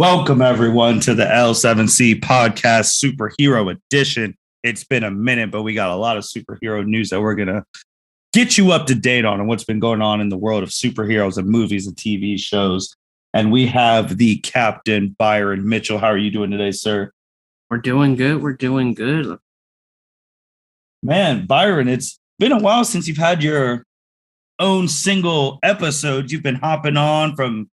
Welcome, everyone, to the L7C podcast superhero edition. It's been a minute, but we got a lot of superhero news that we're going to get you up to date on and what's been going on in the world of superheroes and movies and TV shows. And we have the Captain, Byron Mitchell. How are you doing today, sir? We're doing good. We're doing good. Man, Byron, it's been a while since you've had your own single episode. You've been hopping on from,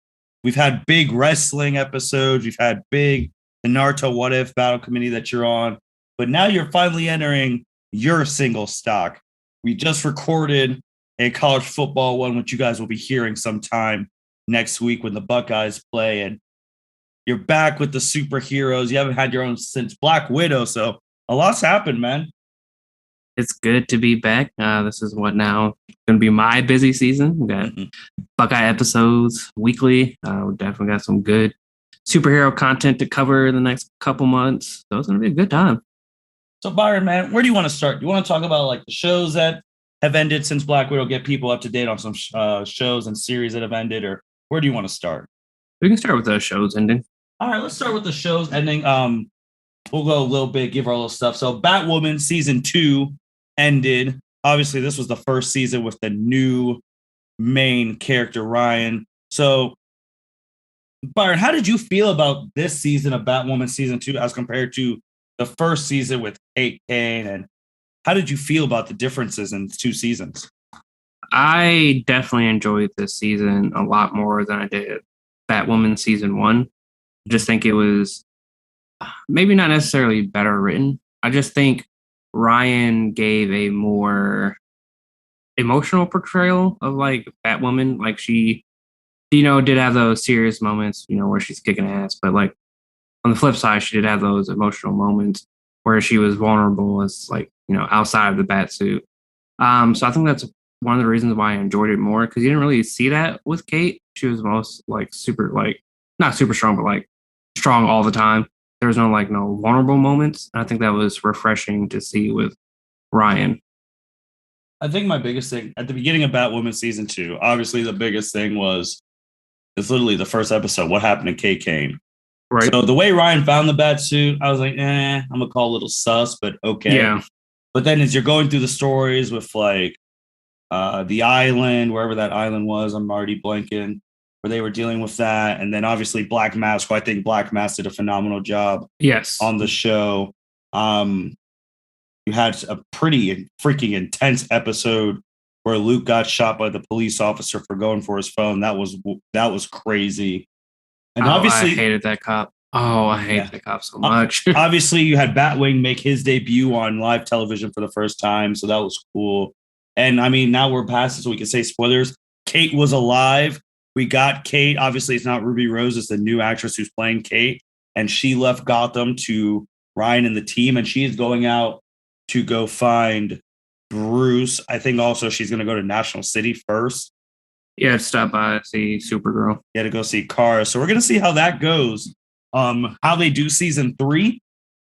we've had big wrestling episodes. We've had the Naruto What If Battle Committee that you're on. But now you're finally entering your single stock. We just recorded a college football one, which you guys will be hearing sometime next week when the Buckeyes play. And you're back with the superheroes. You haven't had your own since Black Widow. So a lot's happened, man. It's good to be back. This is what now going to be my busy season. We got Buckeye episodes weekly. We definitely got some good superhero content to cover in the next couple months. So it's going to be a good time. So Byron, man, where do you want to start? Do you want to talk about like the shows that have ended since Black Widow, get people up to date on some shows and series that have ended, or where do you want to start? We can start with the shows ending. All right, let's start with the shows ending. We'll go a little bit, give our little stuff. So Batwoman season 2 ended. Obviously, this was the first season with the new main character, Ryan. So, Byron, how did you feel about this season of Batwoman season 2 as compared to the first season with Kate Kane? And how did you feel about the differences in the two seasons? I definitely enjoyed this season a lot more than I did Batwoman season 1. I just think it was maybe not necessarily better written. I just think Ryan gave a more emotional portrayal of like Batwoman. Like she, did have those serious moments, where she's kicking ass. But like on the flip side, she did have those emotional moments where she was vulnerable as like, outside of the bat suit. So I think that's one of the reasons why I enjoyed it more, because you didn't really see that with Kate. She was most like super, like not super strong, but like strong all the time. There was no vulnerable moments. And I think that was refreshing to see with Ryan. I think my biggest thing at the beginning of Batwoman season 2, obviously the biggest thing it's literally the first episode. What happened to Kate Kane? Right. So the way Ryan found the bat suit, I was like, I'm gonna call a little sus, but okay. Yeah. But then as you're going through the stories with like the island, wherever that island was, I'm already blanking, where they were dealing with that. And then obviously Black Mask, who I think Black Mask did a phenomenal job on the show. You had a pretty freaking intense episode where Luke got shot by the police officer for going for his phone. That was crazy. And obviously I hated that cop. Oh, I hate that cop so much. Obviously, you had Batwing make his debut on live television for the first time, so that was cool. And I mean, now we're past it, so we can say spoilers. Kate was alive. We got Kate. Obviously, it's not Ruby Rose. It's the new actress who's playing Kate. And she left Gotham to Ryan and the team. And she is going out to go find Bruce. I think also she's going to go to National City first. Yeah, to stop by, see Supergirl. Yeah, to go see Kara. So we're going to see how that goes. How they do season 3.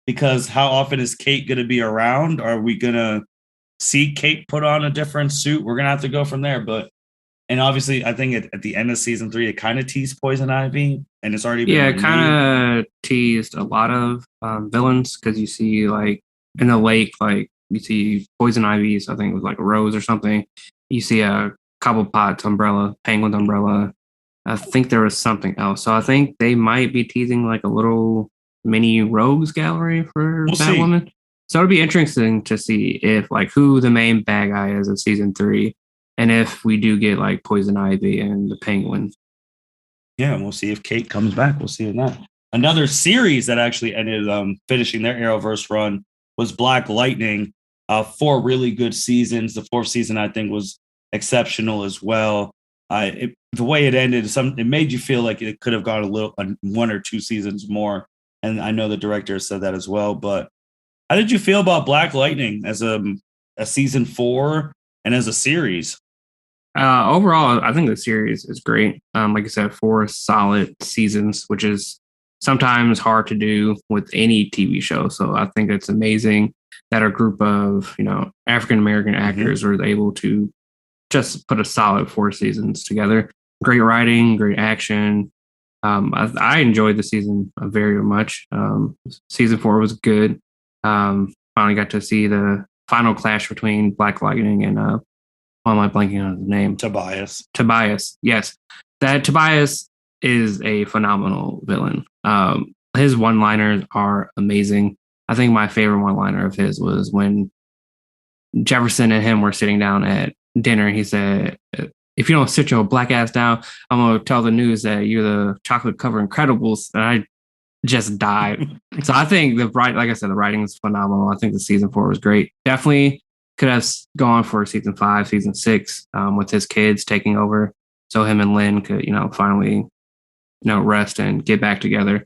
Because how often is Kate going to be around? Are we going to see Kate put on a different suit? We're going to have to go from there. And obviously, I think at the end of season 3, it kind of teased Poison Ivy, and it's already been it kind of teased a lot of villains, because you see like in the lake, like you see Poison Ivy's, I think it was like a rose or something. You see a Cobblepot's umbrella, Penguin's umbrella. I think there was something else. So I think they might be teasing like a little mini rogues gallery for Batwoman. So it'll be interesting to see if like who the main bad guy is in season 3. And if we do get like Poison Ivy and the Penguin. Yeah, we'll see if Kate comes back. We'll see in that. Another series that actually ended finishing their Arrowverse run was Black Lightning. 4 really good seasons. The 4th season, I think, was exceptional as well. The way it ended, it made you feel like it could have gone 1 or 2 seasons more. And I know the director said that as well. But how did you feel about Black Lightning as a season 4 and as a series? Overall, I think the series is great. Like I said, 4 solid seasons, which is sometimes hard to do with any TV show. So I think it's amazing that a group of, African-American actors were able to just put a solid 4 seasons together. Great writing, great action. I enjoyed the season very much. Season 4 was good. Finally got to see the final clash between Black Lightning and why am I blanking on his name? Tobias. Yes, that Tobias is a phenomenal villain. His one-liners are amazing. I think my favorite one-liner of his was when Jefferson and him were sitting down at dinner. He said, "If you don't sit your black ass down, I'm gonna tell the news that you're the chocolate covered Incredibles." And I just died. So I think like I said, the writing is phenomenal. I think the season 4 was great. Definitely could have gone for season 5, season 6, with his kids taking over, so him and Lynn could, finally, rest and get back together.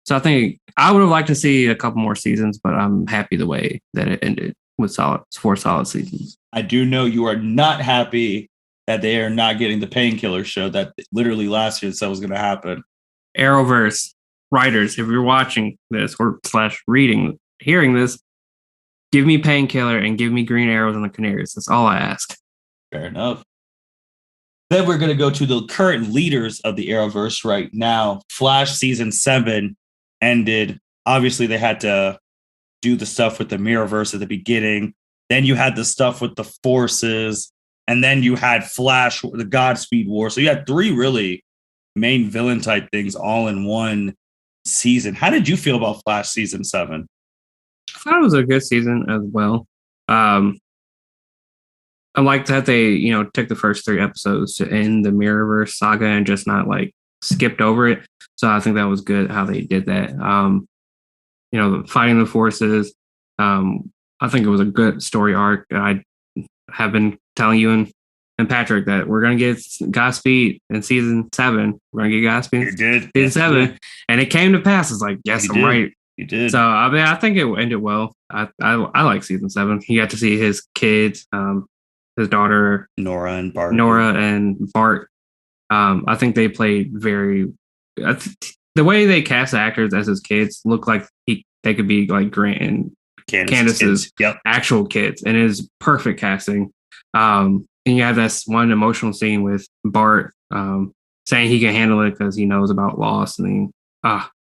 So I think I would have liked to see a couple more seasons, but I'm happy the way that it ended with 4 solid seasons. I do know you are not happy that they are not getting the Painkiller show that literally last year said was going to happen. Arrowverse writers, if you're watching this or hearing this, give me Painkiller and give me Green Arrows and the Canaries. That's all I ask. Fair enough. Then we're going to go to the current leaders of the Arrowverse right now. Flash season 7 ended. Obviously, they had to do the stuff with the Mirrorverse at the beginning. Then you had the stuff with the Forces. And then you had Flash, the Godspeed War. So you had 3 really main villain type things all in one season. How did you feel about Flash season 7? I thought it was a good season as well. I like that they, took the first 3 episodes to end the Mirrorverse saga and just not skipped over it. So I think that was good how they did that. Fighting the Forces. I think it was a good story arc. I have been telling you and Patrick that we're gonna get Godspeed in season 7. We're gonna get Godspeed in season 7, and it came to pass. It's like, yes, I'm right. You did. So I think it ended well. I like season 7. He got to see his kids, his daughter Nora and Bart. I think they played very. The way they cast the actors as his kids look like they could be like Grant and Candace's actual kids, and it is perfect casting. And you have this one emotional scene with Bart saying he can handle it because he knows about loss, and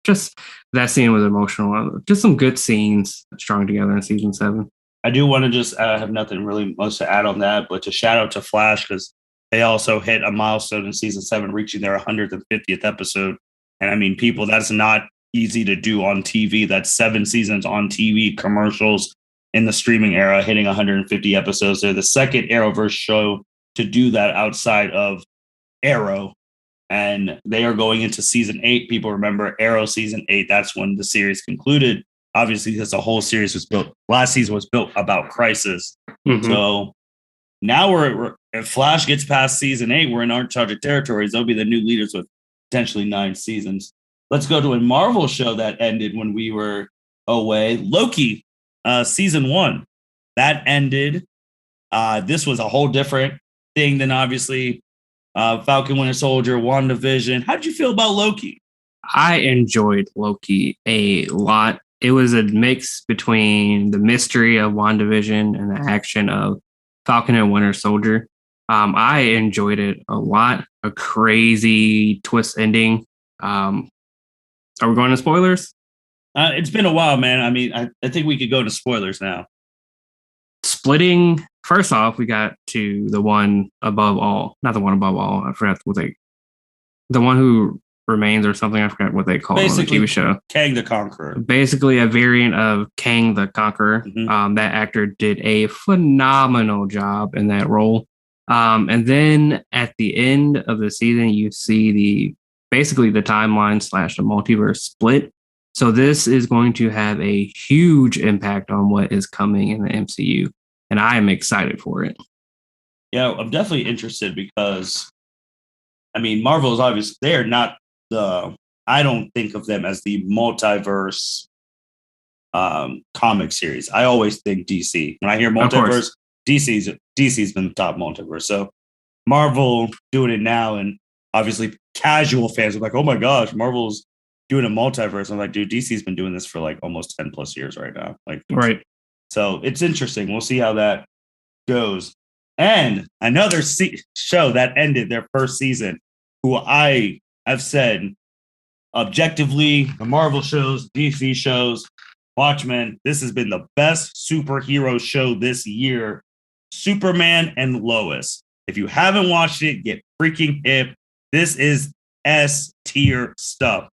just that scene was emotional. Just some good scenes strung together in season 7. I do want to just have nothing really much to add on that, but to shout out to Flash because they also hit a milestone in season 7, reaching their 150th episode. And I mean, people, that's not easy to do on TV. That's 7 seasons on TV, commercials in the streaming era, hitting 150 episodes. They're the second Arrowverse show to do that outside of Arrow. And they are going into season 8. People remember Arrow season 8. That's when the series concluded. Obviously, because the whole series was built. Last season was built about Crisis. Mm-hmm. So now if Flash gets past season 8, we're in uncharted territories. They'll be the new leaders with potentially 9 seasons. Let's go to a Marvel show that ended when we were away. Loki, season 1. That ended. This was a whole different thing than obviously Falcon Winter Soldier, WandaVision. How did you feel about Loki? I enjoyed Loki a lot. It was a mix between the mystery of WandaVision and the action of Falcon and Winter Soldier. I enjoyed it a lot. A crazy twist ending. Are we going to spoilers? It's been a while, man. I mean, I think we could go to spoilers now. Splitting. First off, we got to the one above all. Not the one above all. I forgot the one who remains or something. I forgot what they call it on the TV show. Kang the Conqueror. Basically a variant of Kang the Conqueror. Mm-hmm. That actor did a phenomenal job in that role. And then at the end of the season, you see basically the timeline / the multiverse split. So this is going to have a huge impact on what is coming in the MCU. And I am excited for it. Yeah, I'm definitely interested because, I mean, Marvel is obviously, they're not I don't think of them as the multiverse comic series. I always think DC. When I hear multiverse, DC's been the top multiverse. So Marvel doing it now, and obviously casual fans are like, oh my gosh, Marvel's doing a multiverse. I'm like, dude, DC's been doing this for like almost 10 plus years right now. Right. So it's interesting. We'll see how that goes. And another show that ended their first season, who I've said objectively, the Marvel shows, DC shows, Watchmen, this has been the best superhero show this year. Superman and Lois. If you haven't watched it, get freaking hip. This is S tier stuff.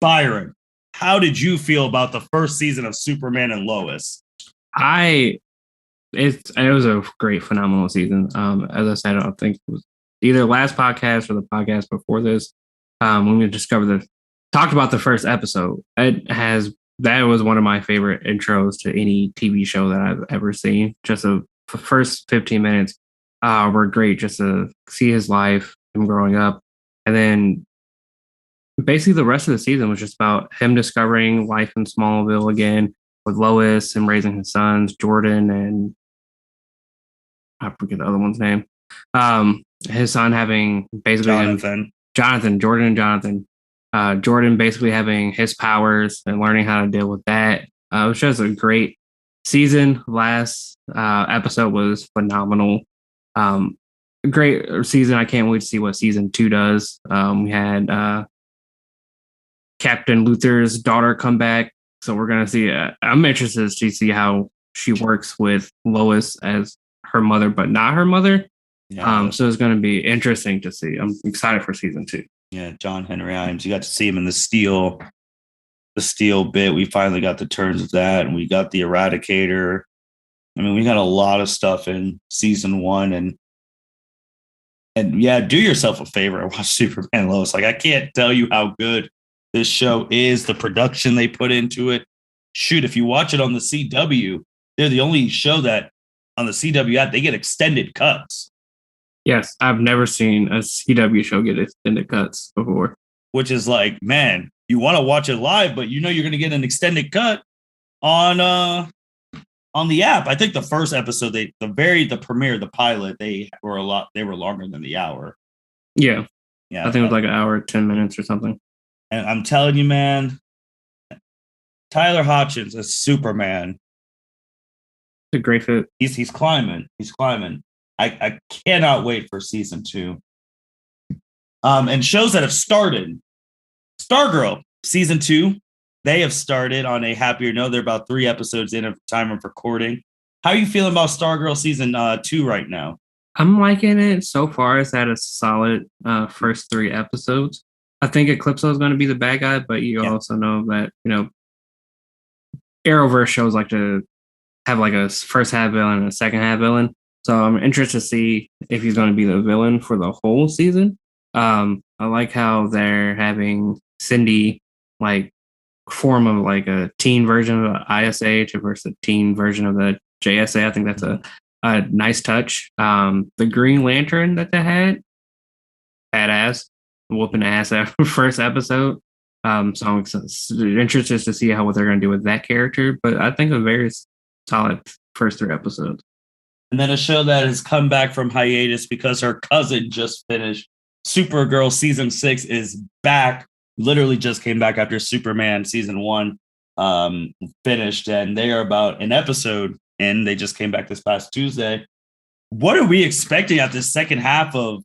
Byron, how did you feel about the first season of Superman and Lois? It was a great, phenomenal season. As I said, I think it was either last podcast or the podcast before this, when we talked about the first episode. That was one of my favorite intros to any TV show that I've ever seen. Just the first 15 minutes were great, just to see his life, him growing up, and then basically the rest of the season was just about him discovering life in Smallville again with Lois and raising his sons, Jordan, and I forget the other one's name. His son having basically Jordan and Jonathan. Jordan basically having his powers and learning how to deal with that. It was just a great season. Last episode was phenomenal. Great season. I can't wait to see what season 2 does. We had Captain Luthor's daughter come back. So we're going to see. I'm interested to see how she works with Lois as her mother, but not her mother. Yeah. So it's going to be interesting to see. I'm excited for season 2. Yeah, John Henry Imes. You got to see him in the steel bit. We finally got the turns of that, and we got the Eradicator. I mean, we got a lot of stuff in season 1, and yeah, do yourself a favor and watch Superman and Lois. Like, I can't tell you how good this show is. The production they put into it. Shoot, if you watch it on the CW, they're the only show that on the CW app they get extended cuts. Yes, I've never seen a CW show get extended cuts before. Which is like, man, you want to watch it live, but you know you're going to get an extended cut on the app. I think the first episode, the premiere, the pilot, they were longer than the hour. Yeah. I think it was like an hour, 10 minutes or something. And I'm telling you, man, Tyler Hoechlin as Superman. It's a great fit. He's climbing. I cannot wait for season 2. And shows that have started. Stargirl, season 2, they have started on a happier note. They're about 3 episodes in at the time of recording. How are you feeling about Stargirl season 2 right now? I'm liking it so far. It's had a solid first 3 episodes. I think Eclipso is going to be the bad guy, but you also know that, Arrowverse shows like to have like a first half villain and a second half villain. So I'm interested to see if he's going to be the villain for the whole season. I like how they're having Cindy like form of like a teen version of the ISH versus a teen version of the JSA. I think that's a nice touch. The Green Lantern that they had, badass, whooping ass after first episode. So I'm interested to see what they're going to do with that character. But I think a very solid first 3 episodes. And then a show that has come back from hiatus because her cousin just finished. Supergirl season 6 is back. Literally just came back after Superman season 1 finished, and they are about an episode and they just came back this past Tuesday. What are we expecting at the second half of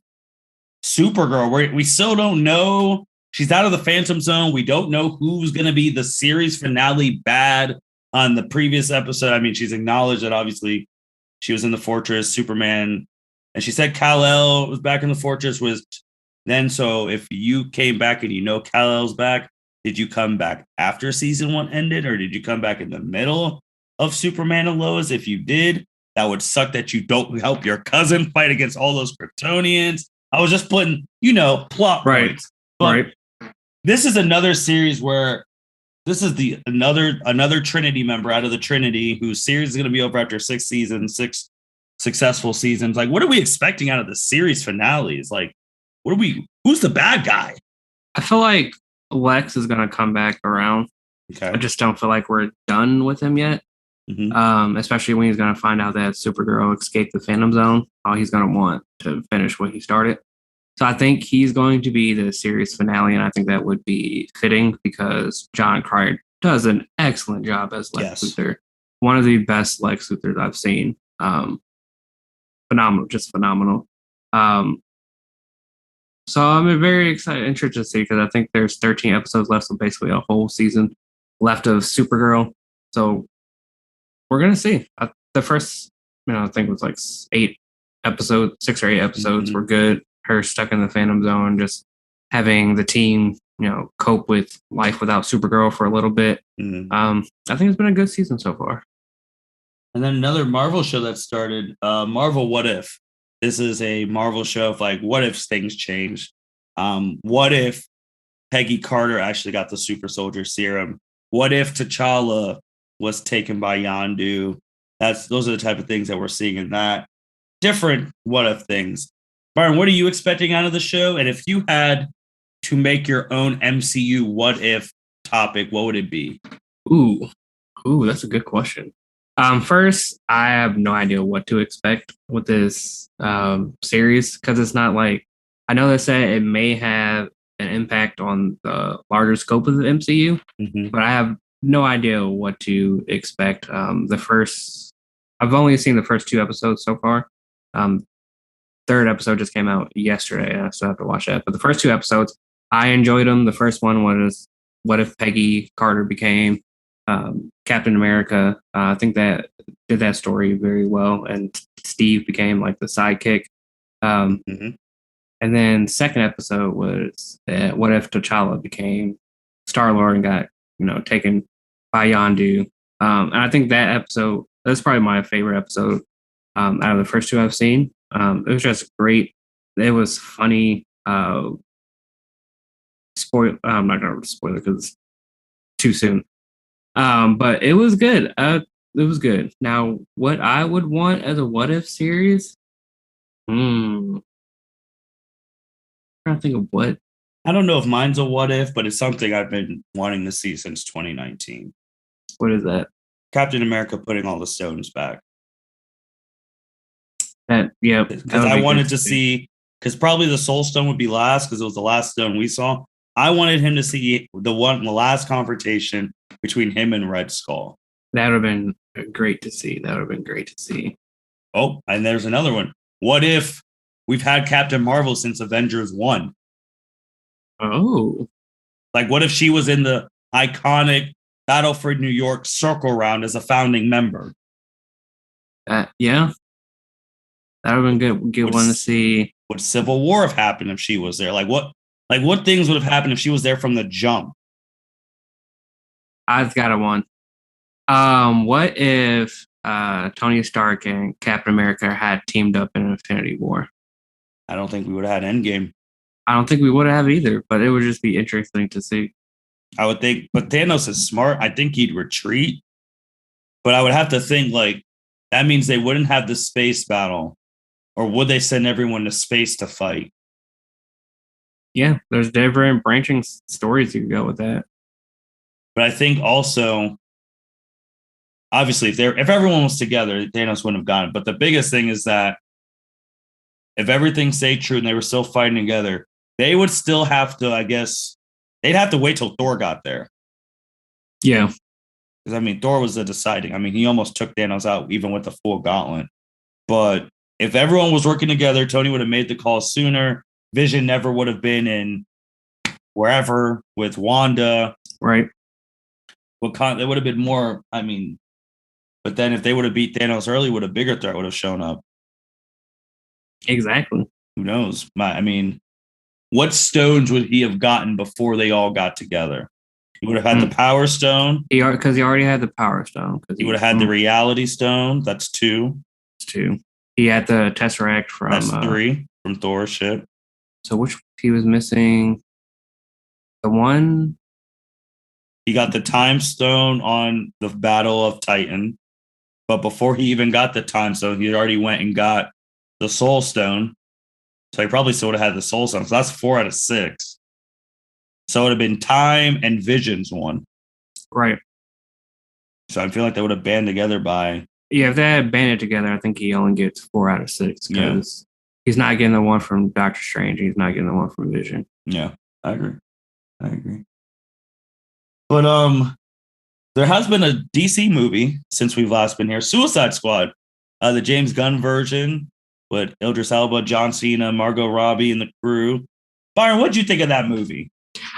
Supergirl? We still don't know. She's out of the Phantom Zone. We don't know who's going to be the series finale bad on the previous episode. I mean, she's acknowledged that obviously she was in the Fortress, Superman, and she said Kal-El was back in the Fortress. So if you came back and Kal-El's back, did you come back after season 1 ended, or did you come back in the middle of Superman and Lois? If you did, that would suck that you don't help your cousin fight against all those Kryptonians. I was just putting, plot points. But this is another series where this is another Trinity member out of the Trinity whose series is going to be over after 6 seasons, 6 successful seasons. Like, what are we expecting out of the series finales? Like, who's the bad guy? I feel like Lex is going to come back around. Okay. I just don't feel like we're done with him yet. Mm-hmm. Especially when he's going to find out that Supergirl escaped the Phantom Zone. He's going to want to finish what he started. So I think he's going to be the series finale, and I think that would be fitting because John Cryer does an excellent job as Lex Luthor. One of the best Lex Luthors I've seen. Phenomenal, just phenomenal. So I'm very excited, interested to see because I think there's 13 episodes left, so basically a whole season left of Supergirl. So we're gonna see. The first, I think it was like 8 episodes, 6 or 8 episodes were good. Her stuck in the Phantom Zone, just having the team, cope with life without Supergirl for a little bit. I think it's been a good season so far. And then another Marvel show that started, Marvel What If. This is a Marvel show of like, what if things change? What if Peggy Carter actually got the super soldier serum? What if T'Challa was taken by Yondu? Those are the type of things that we're seeing in that. Different what if things. Byron, what are you expecting out of the show? And if you had to make your own MCU what if topic, what would it be? Ooh, that's a good question. First, I have no idea what to expect with this series because it's not like I know they said it may have an impact on the larger scope of the MCU, but I have no idea what to expect. I've only seen the first 2 episodes so far. Third episode just came out yesterday, and I still have to watch that. But the first 2 episodes, I enjoyed them. The first one was what if Peggy Carter became Captain America. I think that did that story very well, and Steve became like the sidekick. And then second episode was what if T'Challa became Star-Lord and got taken by Yondu. And I think that's probably my favorite episode out of the first 2 I've seen. It was just great. It was funny. I'm not gonna spoil it because it's too soon. But it was good. It was good. Now, what I would want as a what if series? I'm trying to think of what. I don't know if mine's a what if, but it's something I've been wanting to see since 2019. What is that? Captain America putting all the stones back. Yeah. Because I wanted to see, because probably the Soul Stone would be last, because it was the last stone we saw. I wanted him to see the last confrontation between him and Red Skull. That would have been great to see. Oh, and there's another one. What if we've had Captain Marvel since Avengers 1? Oh. Like, what if she was in the iconic Battle for New York circle round as a founding member? Yeah. That would have been good one to see. Would Civil War have happened if she was there? Like what things would have happened if she was there from the jump? I've got a one. What if Tony Stark and Captain America had teamed up in Infinity War? I don't think we would have had Endgame. I don't think we would have either, but it would just be interesting to see. I would think, but Thanos is smart. I think he'd retreat. But I would have to think like that means they wouldn't have the space battle, or would they send everyone to space to fight? Yeah, there's different branching stories you could go with that. But I think also, obviously, if everyone was together, Thanos wouldn't have gotten it. But the biggest thing is that if everything stayed true and they were still fighting together, they would still have to, I guess, they'd have to wait till Thor got there. Yeah. Because, I mean, Thor was the deciding. I mean, he almost took Thanos out even with the full gauntlet. But if everyone was working together, Tony would have made the call sooner. Vision never would have been in wherever with Wanda. Right. There would have been more, I mean, but then if they would have beat Thanos early, would a bigger threat would have shown up. Exactly. Who knows? I mean, what stones would he have gotten before they all got together? He would have had the Power Stone. Because he already had the Power Stone. He would have had the Reality Stone. That's 2. That's 2. He had the Tesseract from... That's 3 from Thor's ship. So which he was missing? The one... He got the Time Stone on the Battle of Titan. But before he even got the Time Stone, he already went and got the Soul Stone. So he probably still would have had the Soul Stone. So that's 4 out of 6. So it would have been Time and Vision's one. Right. So I feel like they would have banded together by... Yeah, if they had banded together, I think he only gets 4 out of 6. Because he's not getting the one from Doctor Strange. He's not getting the one from Vision. Yeah, I agree. But there has been a DC movie since we've last been here, Suicide Squad, the James Gunn version with Idris Elba, John Cena, Margot Robbie, and the crew. Byron, what'd you think of that movie?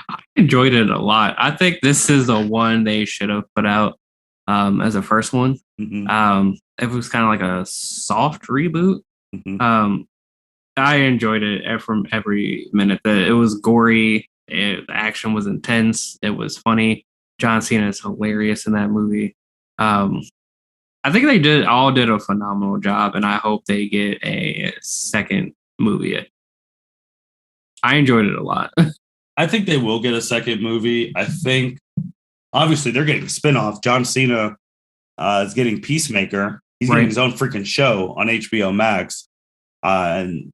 I enjoyed it a lot. I think this is the one they should have put out as a first one. It was kind of like a soft reboot. I enjoyed it from every minute. It was gory. The action was intense. It was funny. John Cena is hilarious in that movie. I think they did a phenomenal job, and I hope they get a second movie. I enjoyed it a lot. I think they will get a second movie. I think obviously they're getting a spinoff. John Cena is getting Peacemaker. He's getting his own freaking show on HBO Max. And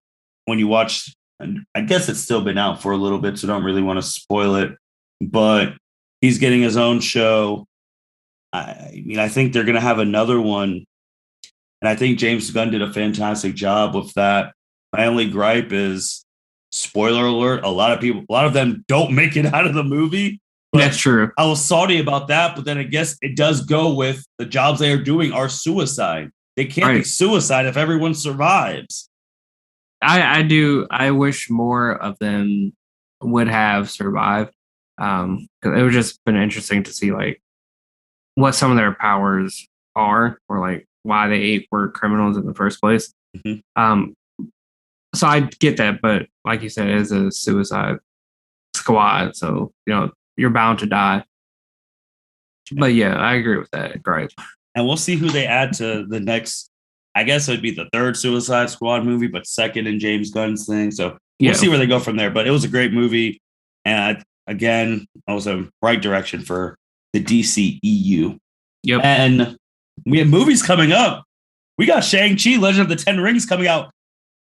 when you watch, and I guess it's still been out for a little bit, so don't really want to spoil it. But he's getting his own show. I mean, I think they're going to have another one. And I think James Gunn did a fantastic job with that. My only gripe is, spoiler alert, a lot of them don't make it out of the movie. That's true. I was salty about that, but then I guess it does go with the jobs they are doing are suicide. They can't be suicide if everyone survives. I do. I wish more of them would have survived. Because it would just been interesting to see like what some of their powers are, or like why they were criminals in the first place. So I get that, but like you said, it is a suicide squad, so you're bound to die. But yeah, I agree with that. Great. And we'll see who they add to the next. I guess it would be the third Suicide Squad movie, but second in James Gunn's thing. So we'll see where they go from there. But it was a great movie, and again, it was a right direction for the DCEU. Yep. And we have movies coming up. We got Shang-Chi, Legend of the Ten Rings, coming out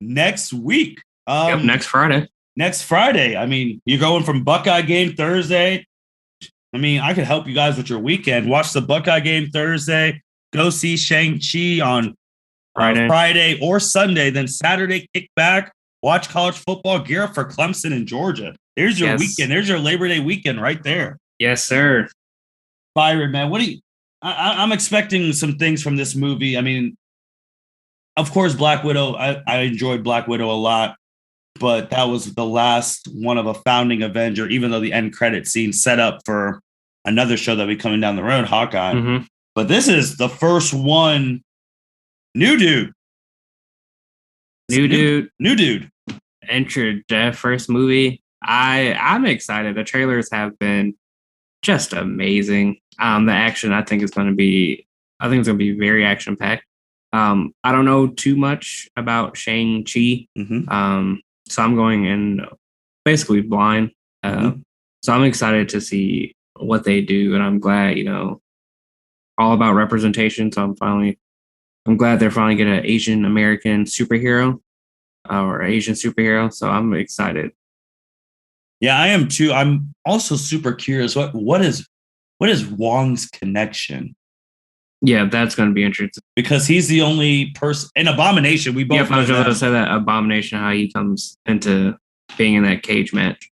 next week. Next Friday. Next Friday. I mean, you're going from Buckeye game Thursday. I mean, I could help you guys with your weekend. Watch the Buckeye game Thursday. Go see Shang-Chi on Friday or Sunday. Then Saturday, kick back. Watch college football. Gear up for Clemson and Georgia. There's your weekend. There's your Labor Day weekend right there. Yes, sir. Byron, man, what do you... I'm expecting some things from this movie. I mean, of course, Black Widow. I enjoyed Black Widow a lot, but that was the last one of a founding Avenger, even though the end credit scene set up for another show that'll be coming down the road, Hawkeye. But this is the first one. New dude. Entered the first movie. I'm excited. The trailers have been just amazing. The action, I think, is going to be very action packed. I don't know too much about Shang-Chi. So I'm going in basically blind. So I'm excited to see what they do, and I'm glad, all about representation. So I'm glad they're finally getting an Asian American superhero or Asian superhero. So I'm excited. Yeah, I am too. I'm also super curious. What is Wong's connection? Yeah, that's going to be interesting. Because he's the only person in Abomination. We both. Yep, I was going to say that Abomination, how he comes into being in that cage match.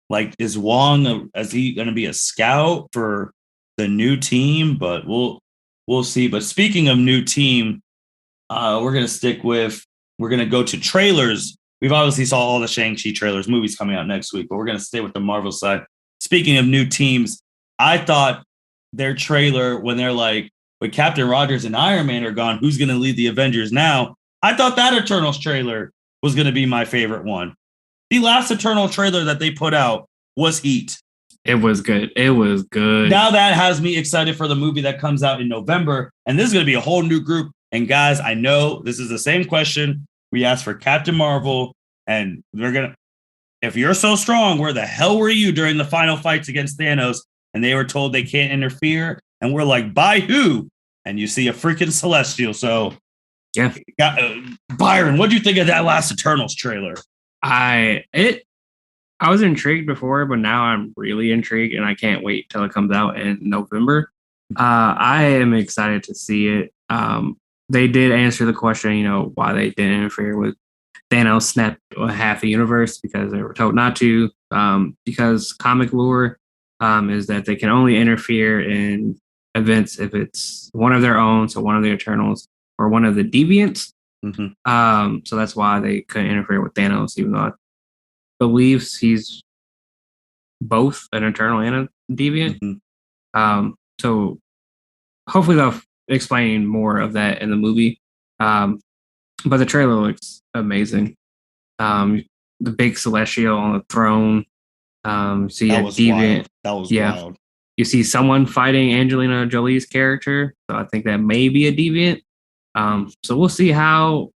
Like, is Wong? Is he going to be a scout for the new team? But we'll see. But speaking of new team, we're going to go to trailers. We've obviously saw all the Shang-Chi trailers, movies coming out next week, but we're going to stay with the Marvel side. Speaking of new teams, I thought their trailer, when they're like, when Captain Rogers and Iron Man are gone, who's going to lead the Avengers now? I thought that Eternals trailer was going to be my favorite one. The last Eternal trailer that they put out was heat. It was good. Now that has me excited for the movie that comes out in November. And this is going to be a whole new group. And guys, I know this is the same question we asked for Captain Marvel. And if you're so strong, where the hell were you during the final fights against Thanos? And they were told they can't interfere. And we're like, by who? And you see a freaking Celestial. So, yeah. Byron, what do you think of that last Eternals trailer? I was intrigued before, but now I'm really intrigued, and I can't wait till it comes out in November. I am excited to see it. They did answer the question, why they didn't interfere with Thanos snapped half the universe, because they were told not to. Because comic lore is that they can only interfere in events if it's one of their own, so one of the Eternals or one of the Deviants. So that's why they couldn't interfere with Thanos, even though believes he's both an Eternal and a Deviant. So hopefully they'll explain more of that in the movie. But the trailer looks amazing. The big Celestial on the throne. See That a was Deviant. wild. That was wild. You see someone fighting Angelina Jolie's character. So I think that may be a Deviant. So we'll see how.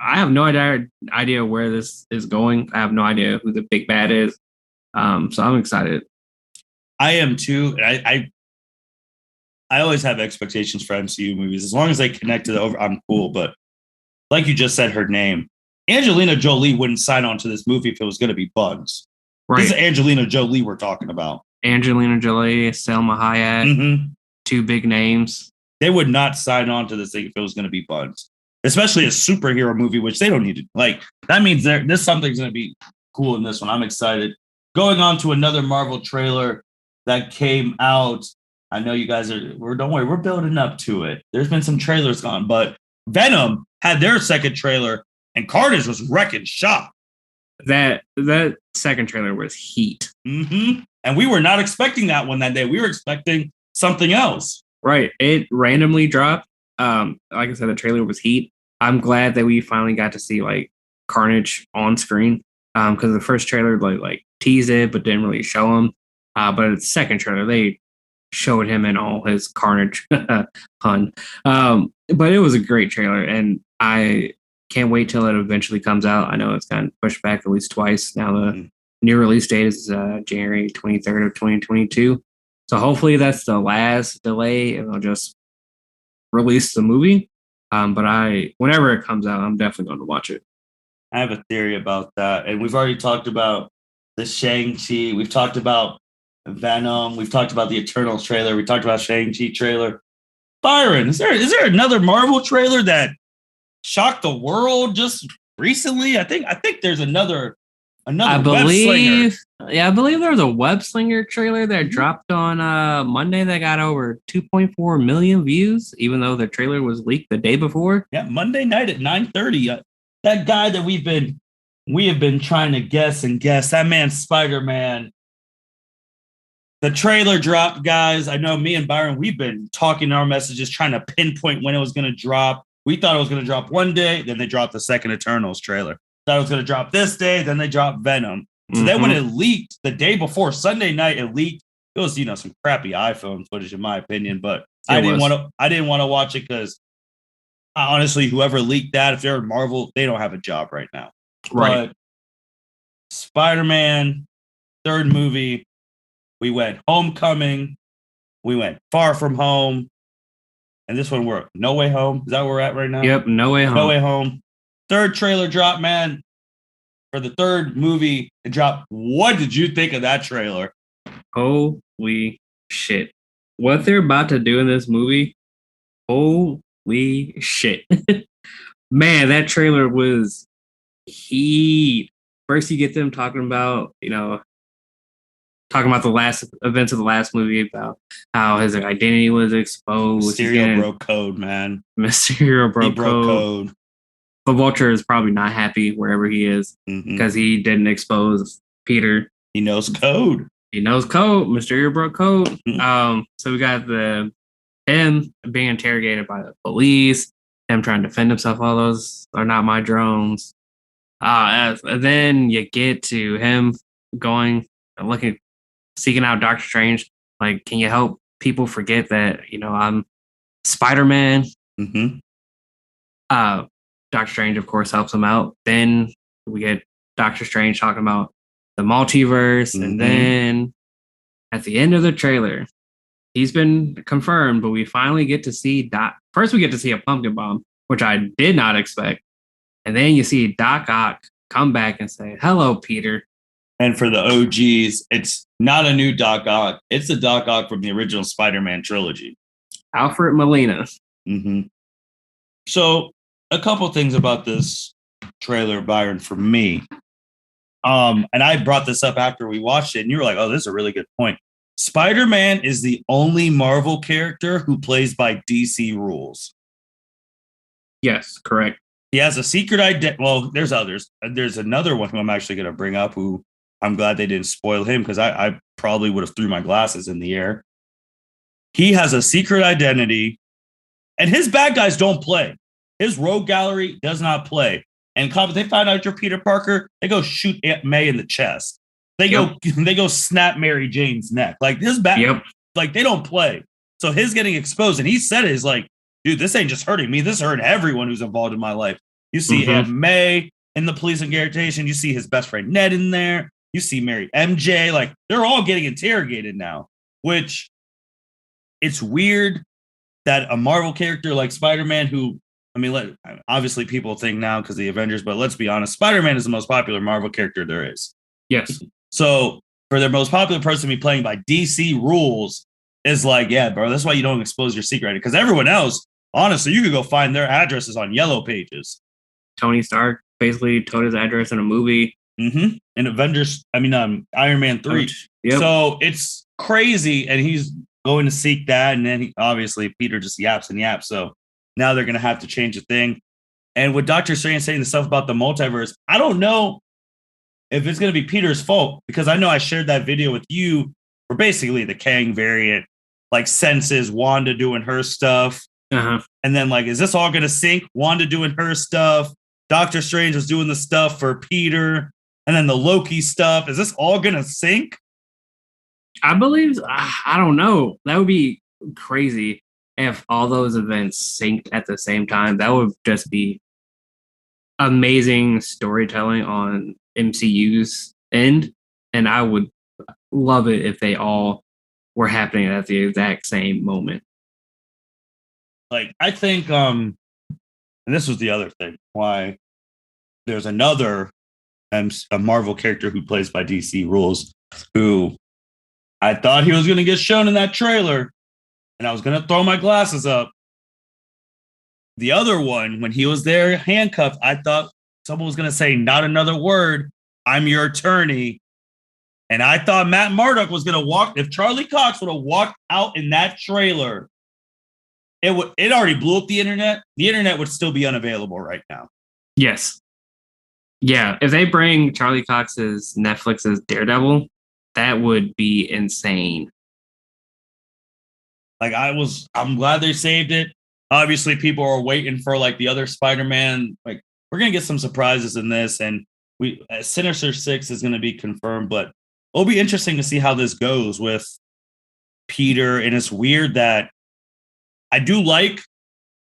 I have no idea where this is going. I have no idea who the big bad is. So I'm excited. I am too. I always have expectations for MCU movies. As long as they connect to the over, I'm cool. But like you just said, her name, Angelina Jolie wouldn't sign on to this movie if it was going to be bugs. Right. This is Angelina Jolie we're talking about. Angelina Jolie, Selma Hayek, two big names. They would not sign on to this thing if it was going to be bugs, especially a superhero movie, which they don't need to like. That means this something's going to be cool in this one. I'm excited. Going on to another Marvel trailer that came out. I know you guys don't worry, we're building up to it. There's been some trailers gone, but Venom had their second trailer and Carnage was wrecking shop. That second trailer was heat. And we were not expecting that one that day. We were expecting something else. Right. It randomly dropped. Like I said, the trailer was heat. I'm glad that we finally got to see like Carnage on screen. Because the first trailer like teased it but didn't really show him. But the second trailer, they showed him in all his Carnage pun. But it was a great trailer, and I can't wait till it eventually comes out. I know it's gotten pushed back at least twice. Now the new release date is January 23rd of 2022. So hopefully that's the last delay, and they'll just release the movie. But whenever it comes out, I'm definitely going to watch it. I have a theory about that, and we've already talked about the Shang-Chi. We've talked about Venom. We've talked about the Eternals trailer. We talked about Shang-Chi trailer. Byron, is there another Marvel trailer that shocked the world just recently? I think there's another web slinger. Yeah, I believe there was a web slinger trailer that dropped on Monday that got over 2.4 million views, even though the trailer was leaked the day before. Yeah, Monday night at 9:30. That guy that we have been trying to guess. That man, Spider-Man. The trailer dropped, guys. I know me and Byron, we've been talking our messages, trying to pinpoint when it was going to drop. We thought it was going to drop one day, then they dropped the second Eternals trailer. Thought it was going to drop this day, then they dropped Venom. So then when it leaked the day before, Sunday night, it leaked. It was, some crappy iPhone footage, in my opinion, but I didn't want to watch it because honestly, whoever leaked that, if they're Marvel, they don't have a job right now. Right. But Spider-Man, third movie, we went Homecoming, we went Far From Home, and this one we're No Way Home. Is that where we're at right now? Yep, No Way Home. No Way Home. Third trailer drop, man. For the third movie, it dropped. What did you think of that trailer? Holy shit. What they're about to do in this movie, holy shit. Man, that trailer was heat. First, you get them talking about the last events of the last movie, about how his identity was exposed. Mysterio broke code, man. Mysterio broke code. But Vulture is probably not happy wherever he is because he didn't expose Peter. He knows code. Mysterio broke code. So we got him being interrogated by the police, him trying to defend himself. All those are not my drones. And then you get to him going and seeking out Doctor Strange. Like, can you help people forget that I'm Spider-Man? Doctor Strange, of course, helps him out. Then we get Doctor Strange talking about the multiverse. And then at the end of the trailer, he's been confirmed, but we finally get to see First, we get to see a pumpkin bomb, which I did not expect. And then you see Doc Ock come back and say, "Hello, Peter." And for the OGs, it's not a new Doc Ock. It's the Doc Ock from the original Spider-Man trilogy. Alfred Molina. So a couple things about this trailer, Byron, for me. And I brought this up after we watched it, and you were like, "Oh, this is a really good point." Spider-Man is the only Marvel character who plays by DC rules. Yes, correct. He has a secret identity. Well, there's others. There's another one who I'm actually going to bring up who I'm glad they didn't spoil him because I probably would have threw my glasses in the air. He has a secret identity, and his bad guys don't play. His rogue gallery does not play. And they find out you're Peter Parker, they go shoot Aunt May in the chest. They go snap Mary Jane's neck. Like his bad, like they don't play. So his getting exposed, and he said it is like, dude, this ain't just hurting me. This hurt everyone who's involved in my life. You see Aunt May in the police interrogation. You see his best friend Ned in there. You see Mary MJ. Like they're all getting interrogated now, which it's weird that a Marvel character like Spider-Man, who, I mean, obviously people think now because of the Avengers, but let's be honest, Spider-Man is the most popular Marvel character there is. Yes. So for their most popular person to be playing by DC rules is like, yeah, bro, that's why you don't expose your secret. Because everyone else, honestly, you could go find their addresses on Yellow Pages. Tony Stark basically told his address in a movie. In Iron Man 3. Yep. So it's crazy, and he's going to seek that, and then obviously Peter just yaps and yaps. So now they're going to have to change the thing. And with Doctor Strange saying the stuff about the multiverse, I don't know if it's going to be Peter's fault, because I know I shared that video with you for basically the Kang variant, like senses Wanda doing her stuff. And then like, is this all going to sync? Wanda doing her stuff. Doctor Strange was doing the stuff for Peter, and then the Loki stuff. Is this all going to sync? I believe, I don't know. That would be crazy if all those events synced at the same time. That would just be amazing storytelling on MCU's end. And I would love it if they all were happening at the exact same moment. Like, I think, and this was the other thing, why there's another a Marvel character who plays by DC rules, who I thought he was going to get shown in that trailer, and I was going to throw my glasses up. The other one, when he was there handcuffed, I thought someone was going to say, not another word, I'm your attorney. And I thought Matt Murdock was going to walk. If Charlie Cox would have walked out in that trailer, it already blew up the internet. The internet would still be unavailable right now. Yes. Yeah. If they bring Charlie Cox's Netflix's Daredevil, that would be insane. Like I'm glad they saved it. Obviously, people are waiting for like the other Spider-Man. Like we're gonna get some surprises in this, and Sinister Six is gonna be confirmed, but it'll be interesting to see how this goes with Peter. And it's weird that I do like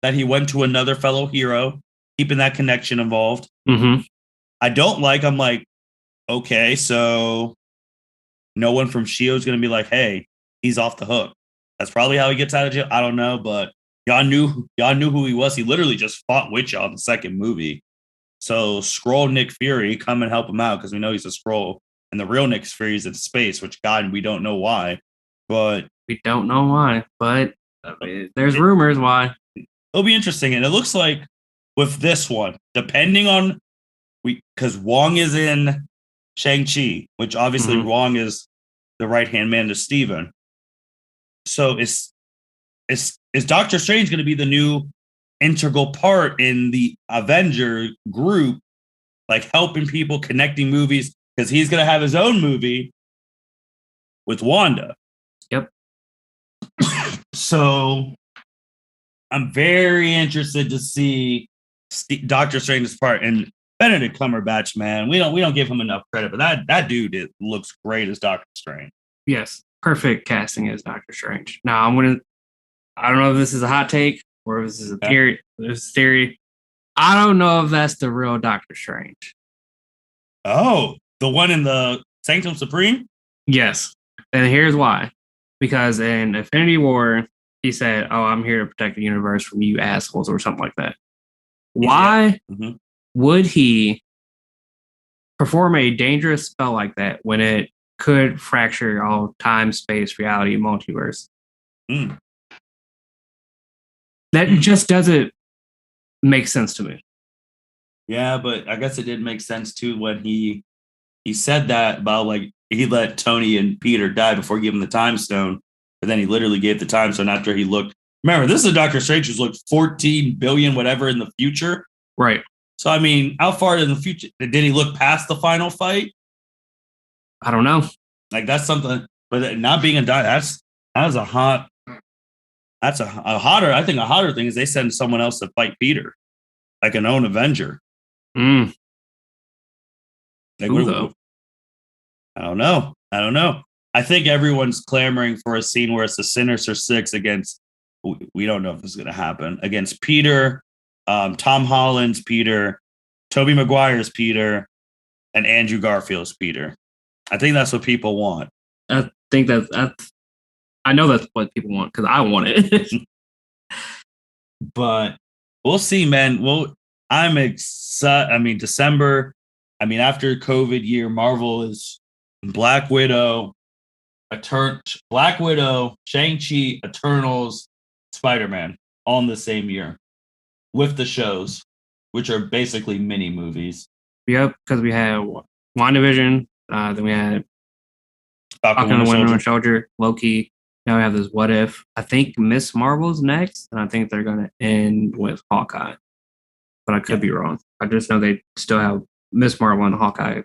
that he went to another fellow hero, keeping that connection involved. I don't like, I'm like, okay, so no one from S.H.I.E.L.D. is going to be like, hey, he's off the hook. That's probably how he gets out of jail. I don't know, but y'all knew who he was. He literally just fought with y'all in the second movie. So Skrull Nick Fury, come and help him out, because we know he's a Skrull, and the real Nick Fury is in space, which God, we don't know why. But we don't know why, but I mean, there's rumors why. It'll be interesting, and it looks like with this one, depending on because Wong is in Shang-Chi, which obviously Wong is the right-hand man to Steven. So is Doctor Strange going to be the new integral part in the Avenger group, like helping people, connecting movies, because he's going to have his own movie with Wanda. Yep. So I'm very interested to see Doctor Strange's part. And Benedict Cumberbatch, man, we don't give him enough credit, but that dude looks great as Doctor Strange. Yes, perfect casting as Doctor Strange. Now I don't know if this is a hot take or if this is a theory. I don't know if that's the real Doctor Strange. Oh, the one in the Sanctum Supreme? Yes, and here's why. Because in Infinity War, he said, "Oh, I'm here to protect the universe from you assholes," or something like that. Why would he perform a dangerous spell like that when it could fracture all time, space, reality, multiverse? That just doesn't make sense to me. Yeah, but I guess it did make sense too when he said that about like he let Tony and Peter die before giving the time stone, but then he literally gave the time stone after he looked. Remember, this is a Doctor Strange who's looked 14 billion whatever in the future. Right. So I mean, how far in the future did he look past the final fight? I don't know. Like that's something, but not being a die, that's a hot. That's a hotter. I think a hotter thing is they send someone else to fight Peter, like an own Avenger. Mm. Like, Who, though? I don't know. I think everyone's clamoring for a scene where it's the Sinister Six against. We don't know if this is going to happen against Peter, Tom Holland's Peter, Tobey Maguire's Peter, and Andrew Garfield's Peter. I think that's what people want. I think that's I know that's what people want because I want it. But we'll see, man. I'm excited. I mean, December. I mean, after COVID year, Marvel is Black Widow, Shang-Chi, Eternals, Spider-Man, all in the same year with the shows, which are basically mini movies. Yep, because we had WandaVision, then we had Falcon and the Winter Soldier, Loki. Now we have this What If. I think Miss Marvel's next, and I think they're going to end with Hawkeye. But I could be wrong. I just know they still have Miss Marvel and Hawkeye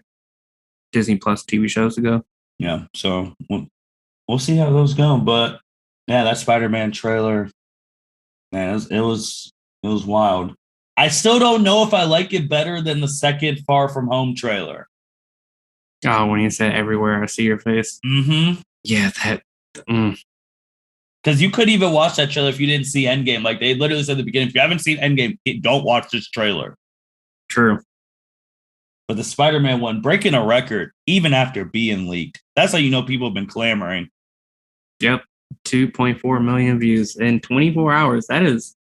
Disney Plus TV shows to go. Yeah, so we'll see how those go. But yeah, that Spider-Man trailer, man, it was wild. I still don't know if I like it better than the second Far From Home trailer. Oh, when you said everywhere I see your face. Mm-hmm. Yeah, that. Because you couldn't even watch that trailer if you didn't see Endgame. Like they literally said at the beginning, if you haven't seen Endgame, don't watch this trailer. True. But the Spider-Man one breaking a record even after being leaked. That's how you know people have been clamoring. Yep. 2.4 million views in 24 hours. That is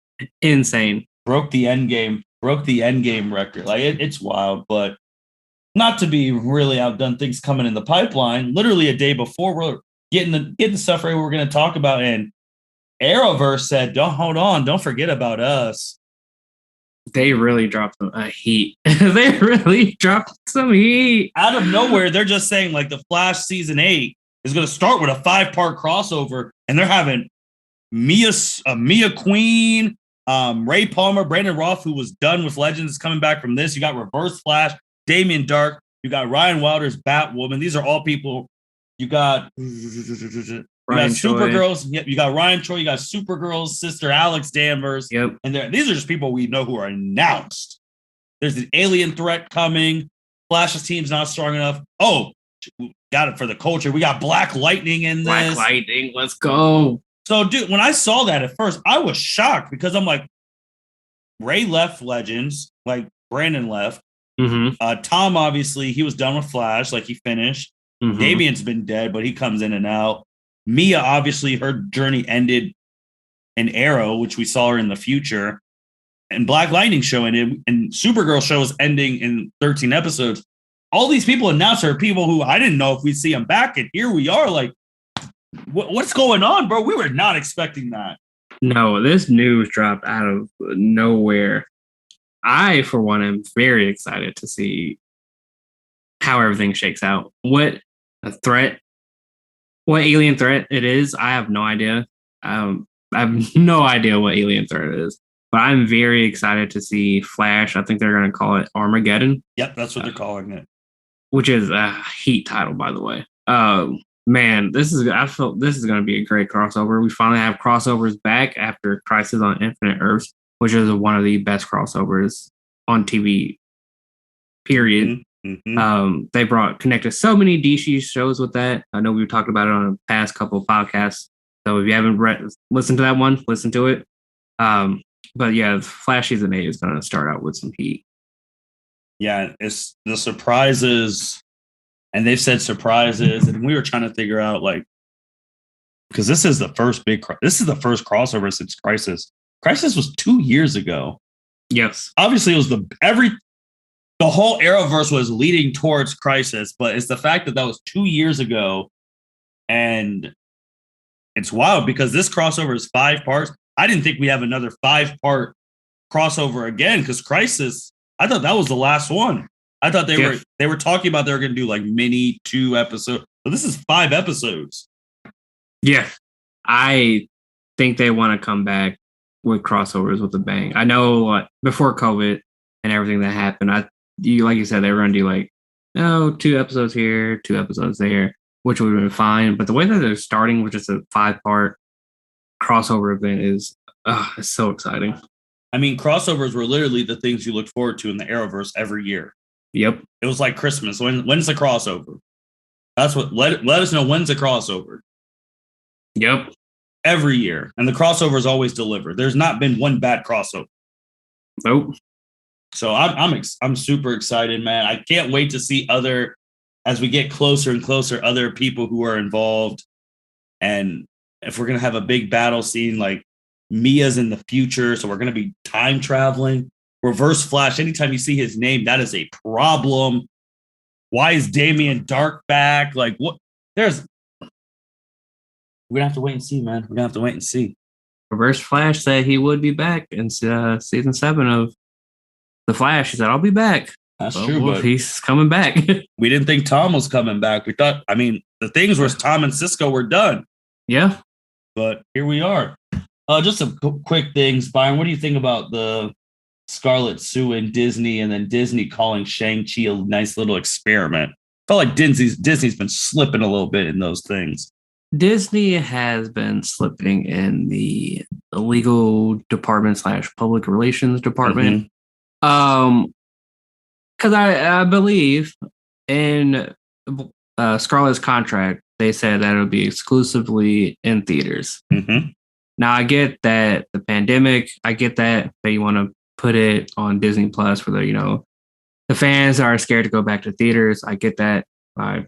insane. Broke the Endgame record. Like it's wild, but not to be really outdone, things coming in the pipeline. Literally a day before we're getting the stuff right we're going to talk about. And Arrowverse said, don't forget about us. They really dropped some heat. They really dropped some heat. Out of nowhere, they're just saying like the Flash season 8 is going to start with a 5-part crossover. And they're having Mia Queen, Ray Palmer, Brandon Roth, who was done with Legends, is coming back from this. You got Reverse Flash, Damian Dark. You got Ryan Wilder's Batwoman. These are all people. You got Supergirl's. Yep. You got Ryan Choi. You got Supergirl's sister, Alex Danvers. Yep. And these are just people we know who are announced. There's an alien threat coming. Flash's team's not strong enough. Oh, got it for the culture. We got Black Lightning in this. Black Lightning. Let's go. So, dude, when I saw that at first, I was shocked because I'm like, Ray left Legends, like Brandon left. Mm-hmm. Tom, obviously, he was done with Flash, like he finished. Mm-hmm. Damian's been dead, but he comes in and out. Mia, obviously, her journey ended in Arrow, which we saw her in the future. And Black Lightning show ended, and Supergirl show is ending in 13 episodes. All these people announced are people who I didn't know if we'd see them back, and here we are. Like, what's going on, bro? We were not expecting that. No, this news dropped out of nowhere. I, for one, am very excited to see how everything shakes out. What alien threat it is, I have no idea. I have no idea what alien threat it is. But I'm very excited to see Flash. I think they're going to call it Armageddon. Yep, that's what they're calling it. Which is a heat title, by the way. Man, I feel this is going to be a great crossover. We finally have crossovers back after Crisis on Infinite Earths, which is one of the best crossovers on TV, period. Mm-hmm. They connected so many DC shows with that. I know we've talked about it on a past couple of podcasts. So if you haven't listened to that one, listen to it. But yeah, Flash Season 8 is going to start out with some heat. Yeah, it's the surprises, and they've said surprises, and we were trying to figure out like, because this is the first crossover since Crisis. Crisis was 2 years ago. Yes, obviously it was the whole Arrowverse was leading towards Crisis, but it's the fact that was 2 years ago, and it's wild because this crossover is 5 parts. I didn't think we have another 5-part crossover again because Crisis, I thought that was the last one. I thought they were talking about they were going to do like mini 2 episodes, but this is 5 episodes. Yeah, I think they want to come back with crossovers with a bang. I know before COVID, and everything that happened. Like you said, they were going to do like, 2 episodes here, 2 episodes there, which would have been fine. But the way that they're starting with just a 5-part crossover event is it's so exciting. I mean, crossovers were literally the things you look forward to in the Arrowverse every year. Yep. It was like Christmas. When's the crossover? That's what let us know when's the crossover. Yep. Every year. And the crossovers always deliver. There's not been one bad crossover. Nope. So I'm super excited, man. I can't wait to see as we get closer and closer, other people who are involved. And if we're gonna have a big battle scene, like Mia's in the future, so we're gonna be time traveling. Reverse Flash, anytime you see his name, that is a problem. Why is Damien Dark back? Like, what? We're gonna have to wait and see, man. We're gonna have to wait and see. Reverse Flash said he would be back in season 7 of The Flash. He said, "I'll be back." That's true, but he's coming back. We didn't think Tom was coming back. We thought, the things were Tom and Cisco were done. Yeah. But here we are. Just some quick things, Byron. What do you think about the Scarlet Sue and Disney, and then Disney calling Shang-Chi a nice little experiment? I felt like Disney's been slipping a little bit in those things. Disney has been slipping in the legal department / public relations department. Because I believe in Scarlett's contract, they said that it would be exclusively in theaters. Now, I get that the pandemic, I get that you want to put it on Disney Plus for the fans are scared to go back to theaters. I get that. I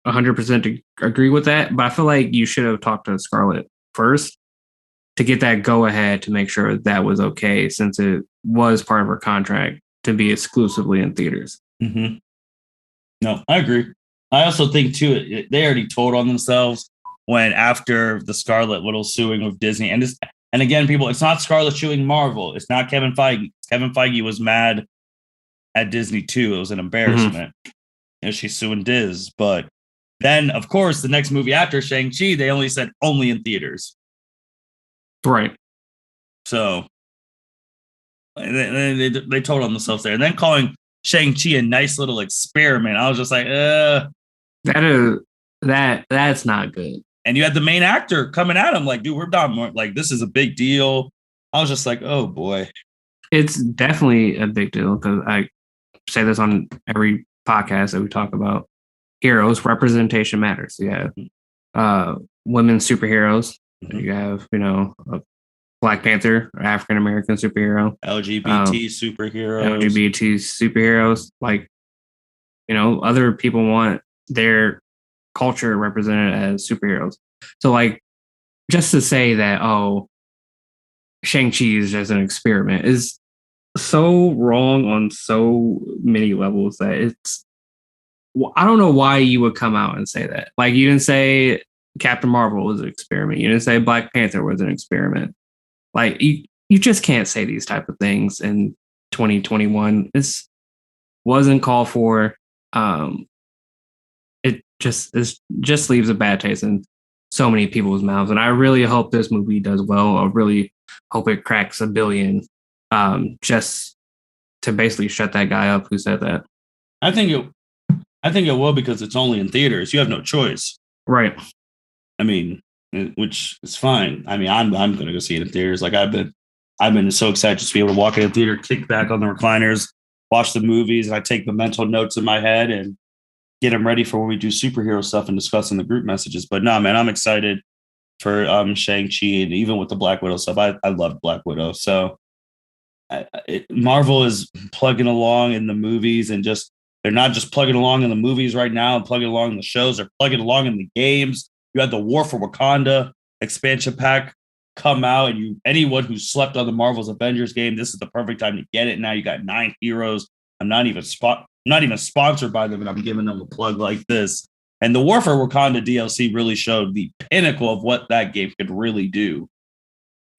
100% agree with that. But I feel like you should have talked to Scarlett first to get that go ahead to make sure that was okay, since it was part of her contract to be exclusively in theaters. No, I agree. I also think too, they already told on themselves when after the Scarlett little suing with Disney, and again, people, it's not Scarlett suing Marvel. It's not Kevin Feige. Kevin Feige was mad at Disney too. It was an embarrassment. She's suing Diz, but then of course the next movie after Shang-Chi, they only said only in theaters. Right. So they told on themselves there, and then calling Shang-Chi a nice little experiment. I was just like, that's not good. And you had the main actor coming at him like, dude, we're done. Like, this is a big deal. I was just like, oh boy. It's definitely a big deal, because I say this on every podcast that we talk about. Heroes, representation matters. You have women superheroes. You have, a Black Panther, African American superhero, LGBT superheroes. Like, other people want their culture represented as superheroes. So, like, just to say that, Shang-Chi is just an experiment is so wrong on so many levels that I don't know why you would come out and say that. Like, you didn't say Captain Marvel was an experiment. You didn't say Black Panther was an experiment. Like, you just can't say these type of things in 2021. This wasn't called for. It just leaves a bad taste in so many people's mouths. And I really hope this movie does well. I really hope it cracks $1 billion, just to basically shut that guy up who said that. I think it will, because it's only in theaters. You have no choice. Right. Which is fine. I'm going to go see it in theaters. Like, I've been so excited just to be able to walk in a theater, kick back on the recliners, watch the movies, and I take the mental notes in my head and get them ready for when we do superhero stuff and discuss in the group messages. But no, man, I'm excited for Shang-Chi, and even with the Black Widow stuff. I love Black Widow. So Marvel is plugging along in the movies, and they're not just plugging along in the movies right now and plugging along in the shows. They're plugging along in the games. You had the War for Wakanda expansion pack come out, and anyone who slept on the Marvel's Avengers game, this is the perfect time to get it. Now you got 9 heroes. I'm not even sponsored by them, and I'm giving them a plug like this. And the War for Wakanda DLC really showed the pinnacle of what that game could really do.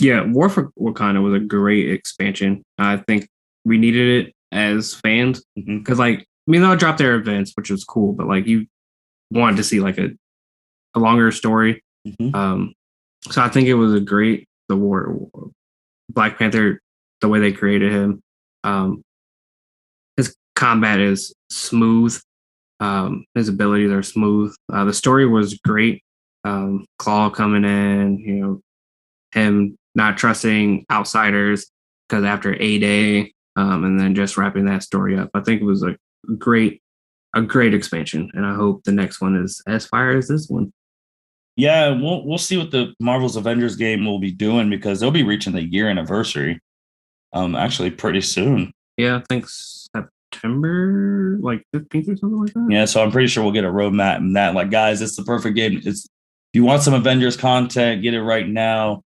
Yeah, War for Wakanda was a great expansion. I think we needed it as fans, because they'll drop their events, which was cool, but like, you wanted to see like a longer story. So I think it was the War Black Panther, the way they created him. combat is smooth. His abilities are smooth. The story was great. Claw coming in, him not trusting outsiders because after A-Day, and then just wrapping that story up. I think it was a great expansion, and I hope the next one is as fire as this one. Yeah, we'll see what the Marvel's Avengers game will be doing because they'll be reaching the year anniversary. Actually, pretty soon. Yeah, I think September, like 15th or something like that. Yeah, so I'm pretty sure we'll get a roadmap and that. Like, guys, it's the perfect game. If you want some Avengers content, get it right now.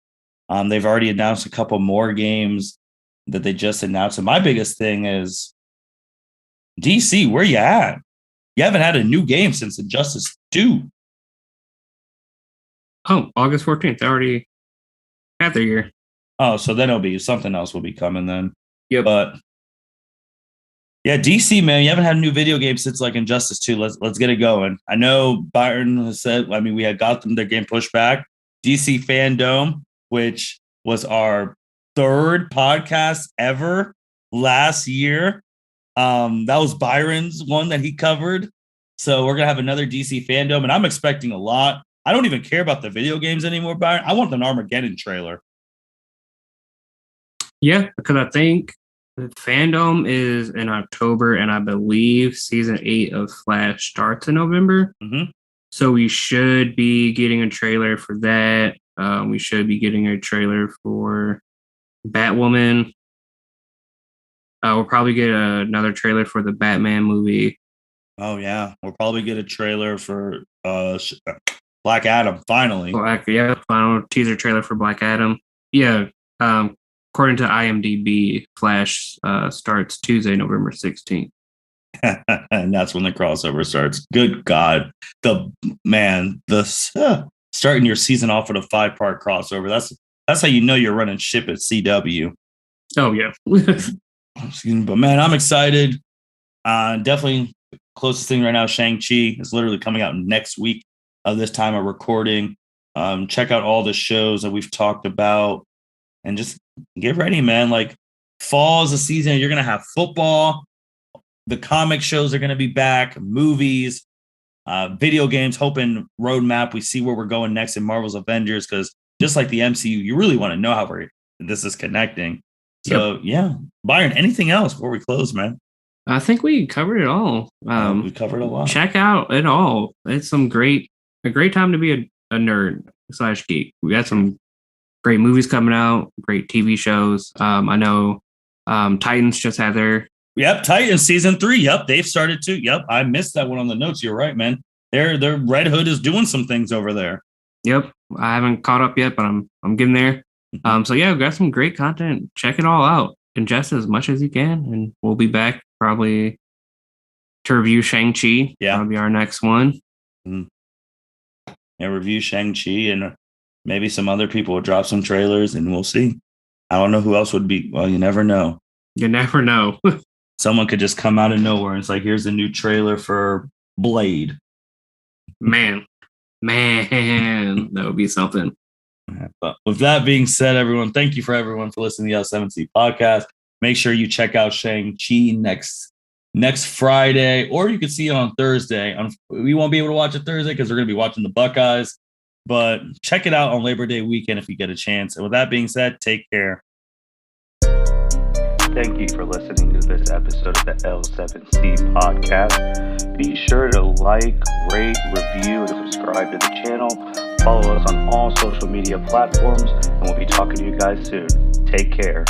They've already announced a couple more games that they just announced. And my biggest thing is DC, where you at? You haven't had a new game since Injustice 2. Oh, August 14th. They already had their year. Oh, so then it'll be something else will be coming then. Yeah, but yeah, DC, man, you haven't had a new video game since like Injustice 2. Let's get it going. I know Byron has said, I mean, we had got them their game pushed back. DC Fandom, which was our 3rd podcast ever last year. That was Byron's one that he covered. So we're gonna have another DC Fandom, and I'm expecting a lot. I don't even care about the video games anymore, Byron. I want an Armageddon trailer. Yeah, because I think the Fandom is in October, and I believe season 8 of Flash starts in November. Mm-hmm. So we should be getting a trailer for that. We should be getting a trailer for Batwoman. We'll probably get another trailer for the Batman movie. Oh, yeah. We'll probably get a trailer for Black Adam, finally. Final teaser trailer for Black Adam. Yeah, according to IMDb, Flash starts Tuesday, November 16th. And that's when the crossover starts. Good God. Starting your season off with a 5-part crossover. That's how you know you're running ship at CW. Oh, yeah. But man, I'm excited. Definitely the closest thing right now, Shang-Chi is literally coming out next week of this time of recording. Check out all the shows that we've talked about and just get ready, man. Like, fall is a season. You're going to have football. The comic shows are going to be back, movies, video games, hoping roadmap. We see where we're going next in Marvel's Avengers, because just like the MCU, you really want to know how this is connecting. So, Yeah. Byron, anything else before we close, man? I think we covered it all. We covered a lot. Check out it all. It's a great time to be a nerd / geek. We got some great movies coming out, great TV shows. I know Titans just had their... Yep, Titans season 3. Yep, they've started too. Yep, I missed that one on the notes. You're right, man. Their Red Hood is doing some things over there. Yep, I haven't caught up yet, but I'm getting there. So yeah, we've got some great content. Check it all out. Ingest as much as you can, and we'll be back probably to review Shang-Chi. Yeah, that'll be our next one. Yeah, review Shang-Chi, and maybe some other people will drop some trailers, and we'll see. I don't know who else would be. Well, you never know. You never know. Someone could just come out of nowhere and it's like, here's a new trailer for Blade. Man, that would be something. But with that being said, everyone, thank you for everyone for listening to the L7C podcast. Make sure you check out Shang-Chi next Friday, or you can see it on Thursday. We won't be able to watch it Thursday because we're going to be watching the Buckeyes, but check it out on Labor Day weekend if you get a chance. And with that being said, take care. Thank you for listening to this episode of the L7C podcast. Be sure to like, rate, review, and subscribe to the channel. Follow us on all social media platforms, and we'll be talking to you guys soon. Take care.